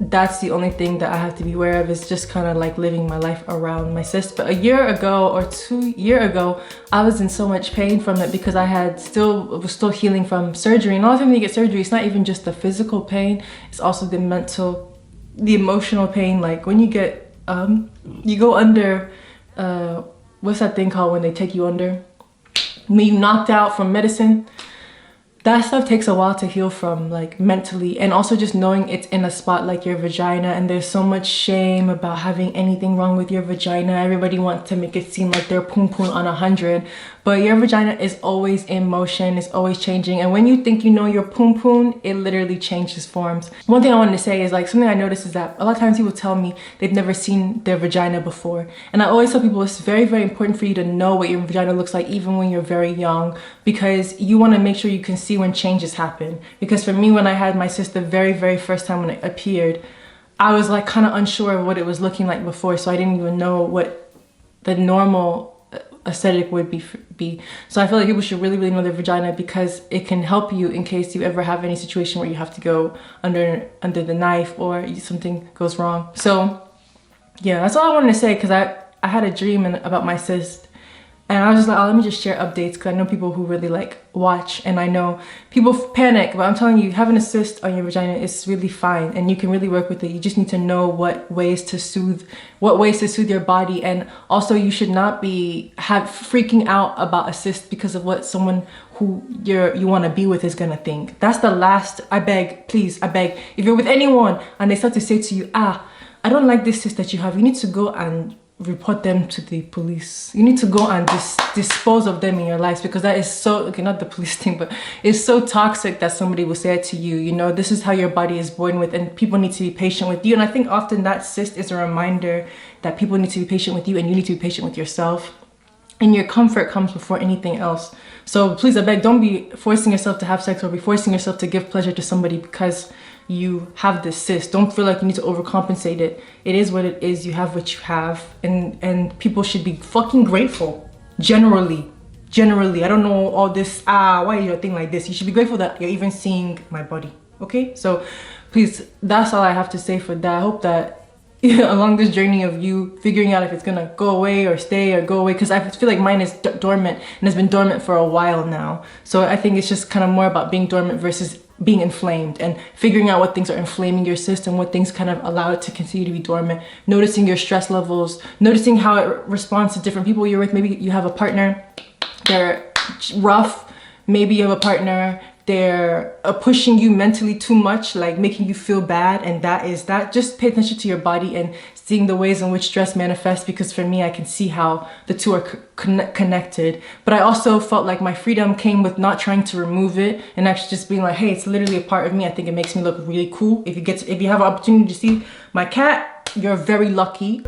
that's the only thing that I have to be aware of, is just kind of like living my life around my cyst. But a year ago or 2 years ago, I was in so much pain from it because I was still healing from surgery. And a lot of times when you get surgery, it's not even just the physical pain, it's also the mental, the emotional pain. Like when you get, you go under, what's that thing called when they take you under? When you knocked out from medicine. That stuff takes a while to heal from, like mentally, and also just knowing it's in a spot like your vagina, and there's so much shame about having anything wrong with your vagina. Everybody wants to make it seem like they're poon poon on 100, but your vagina is always in motion, it's always changing, and when you think you know your poon poon, it literally changes forms. One thing I wanted to say is, like, something I noticed is that a lot of times people tell me they've never seen their vagina before, and I always tell people it's very, very important for you to know what your vagina looks like even when you're very young, because you want to make sure you can see when changes happen. Because for me, when I had my cyst the very, very first time when it appeared, I was like kind of unsure of what it was looking like before, so I didn't even know what the normal aesthetic would be. So I feel like people should really, really know their vagina, because it can help you in case you ever have any situation where you have to go under the knife or something goes wrong. So yeah, that's all I wanted to say, because I had a dream about my cyst. And I was just like, oh, let me just share updates, because I know people who really like watch, and I know people panic, but I'm telling you, having a cyst on your vagina is really fine, and you can really work with it. You just need to know what ways to soothe your body, and also you should not be freaking out about a cyst because of what someone who you want to be with is gonna think. That's the last. I beg, please, I beg. If you're with anyone and they start to say to you, I don't like this cyst that you have, you need to go and report them to the police. You need to go and dispose of them in your lives, because that is so, okay, not the police thing, but it's so toxic that somebody will say it to you. You know, this is how your body is born with, and people need to be patient with you. And I think often that cyst is a reminder that people need to be patient with you, and you need to be patient with yourself. And your comfort comes before anything else. So please, I beg, don't be forcing yourself to have sex or be forcing yourself to give pleasure to somebody because you have this cyst. Don't feel like you need to overcompensate it. It is what it is. You have what you have, and people should be fucking grateful. Generally, I don't know all this, why is your thing like this? You should be grateful that you're even seeing my body. Okay, so please, that's all I have to say for that. I hope that along this journey of you figuring out if it's gonna go away or stay or go away, because I feel like mine is dormant and has been dormant for a while now. So I think it's just kind of more about being dormant versus being inflamed, and figuring out what things are inflaming your system, what things kind of allow it to continue to be dormant, noticing your stress levels, noticing how it responds to different people you're with. Maybe you have a partner, they're rough. Maybe you have a partner, they're pushing you mentally too much, like making you feel bad, and that just pay attention to your body and seeing the ways in which stress manifests, because for me, I can see how the two are connected. But I also felt like my freedom came with not trying to remove it, and actually just being like, hey, it's literally a part of me. I think it makes me look really cool. If you have an opportunity to see my cat, you're very lucky.